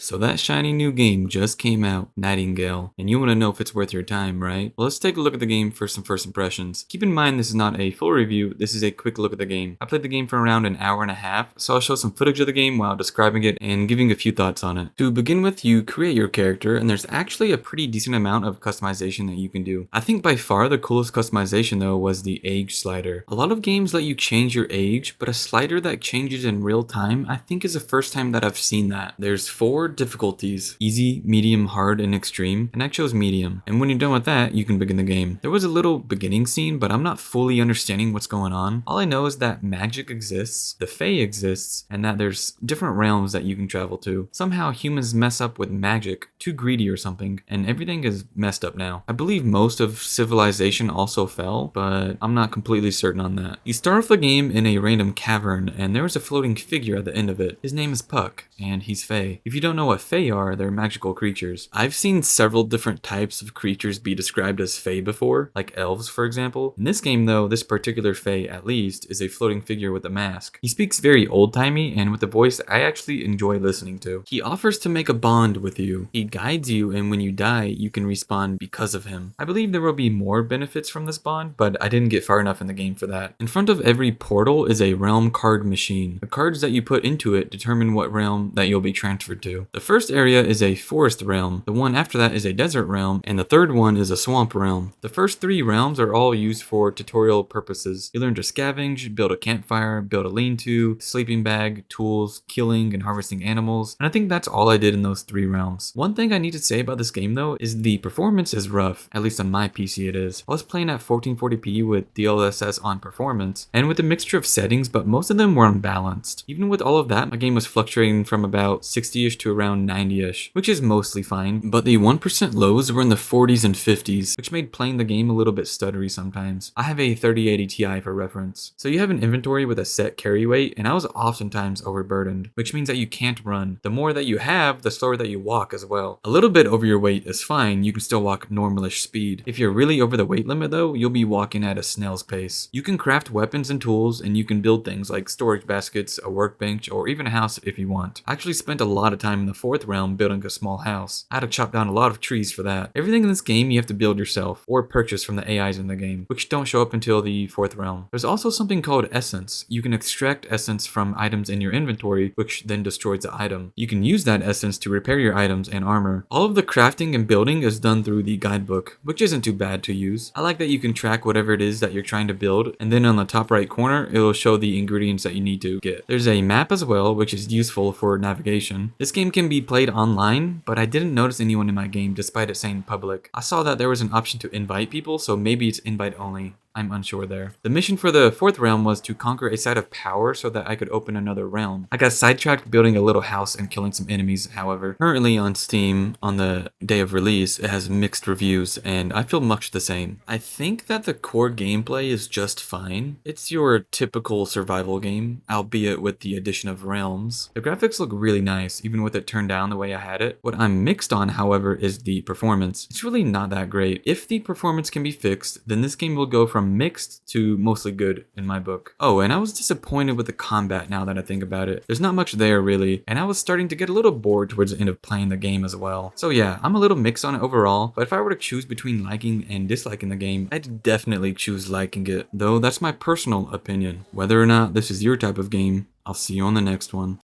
So that shiny new game just came out, Nightingale, and you want to know if it's worth your time, right? Well, let's take a look at the game for some first impressions. Keep in mind this is not a full review, this is a quick look at the game. I played the game for around an hour and a half, so I'll show some footage of the game while describing it and giving a few thoughts on it. To begin with, you create your character, and there's actually a pretty decent amount of customization that you can do. I think by far the coolest customization though was the age slider. A lot of games let you change your age, but a slider that changes in real time I think is the first time that I've seen that. There's 4 difficulties: easy, medium, hard, and extreme, and I chose medium. And when you're done with that, you can begin the game. There was a little beginning scene, but I'm not fully understanding what's going on. All I know is that magic exists, the Fae exists, and that there's different realms that you can travel to. Somehow humans mess up with magic, too greedy or something, and everything is messed up now. I believe most of civilization also fell, but I'm not completely certain on that. You start off the game in a random cavern, and there is a floating figure at the end of it. His name is Puck, and he's Fae. If you don't know what Fae are, they're magical creatures. I've seen several different types of creatures be described as Fae before, like elves for example. In this game though, this particular Fae at least is a floating figure with a mask. He speaks very old-timey and with a voice I actually enjoy listening to. He offers to make a bond with you. He guides you, and when you die, you can respawn because of him. I believe there will be more benefits from this bond, but I didn't get far enough in the game for that. In front of every portal is a realm card machine. The cards that you put into it determine what realm that you'll be transferred to. The first area is a forest realm, the one after that is a desert realm, and the third one is a swamp realm. The first 3 realms are all used for tutorial purposes. You learn to scavenge, build a campfire, build a lean-to, sleeping bag, tools, killing and harvesting animals, and I think that's all I did in those 3 realms. One thing I need to say about this game though is the performance is rough, at least on my PC it is. I was playing at 1440p with DLSS on performance, and with a mixture of settings, but most of them were unbalanced. Even with all of that, my game was fluctuating from about 60ish to around 90ish, which is mostly fine, but the 1% lows were in the 40s and 50s, which made playing the game a little bit stuttery sometimes. I have a 3080 Ti for reference. So you have an inventory with a set carry weight, and I was oftentimes overburdened, which means that you can't run. The more that you have, the slower that you walk as well. A little bit over your weight is fine, you can still walk normalish speed. If you're really over the weight limit though, you'll be walking at a snail's pace. You can craft weapons and tools, and you can build things like storage baskets, a workbench, or even a house if you want. I actually spent a lot of time in the 4th realm building a small house. I had to chop down a lot of trees for that. Everything in this game you have to build yourself, or purchase from the AIs in the game, which don't show up until the 4th realm. There's also something called essence. You can extract essence from items in your inventory, which then destroys the item. You can use that essence to repair your items and armor. All of the crafting and building is done through the guidebook, which isn't too bad to use. I like that you can track whatever it is that you're trying to build, and then on the top right corner, it will show the ingredients that you need to get. There's a map as well, which is useful for navigation. This game can be played online, but I didn't notice anyone in my game despite it saying public. I saw that there was an option to invite people, so maybe it's invite only. I'm unsure there. The mission for the 4th realm was to conquer a site of power so that I could open another realm. I got sidetracked building a little house and killing some enemies, however. Currently on Steam, on the day of release, it has mixed reviews, and I feel much the same. I think that the core gameplay is just fine. It's your typical survival game, albeit with the addition of realms. The graphics look really nice, even with it turned down the way I had it. What I'm mixed on, however, is the performance. It's really not that great. If the performance can be fixed, then this game will go from mixed to mostly good in my book. Oh, and I was disappointed with the combat now that I think about it. There's not much there really, and I was starting to get a little bored towards the end of playing the game as well. So yeah, I'm a little mixed on it overall, but if I were to choose between liking and disliking the game, I'd definitely choose liking it, though that's my personal opinion. Whether or not this is your type of game, I'll see you on the next one.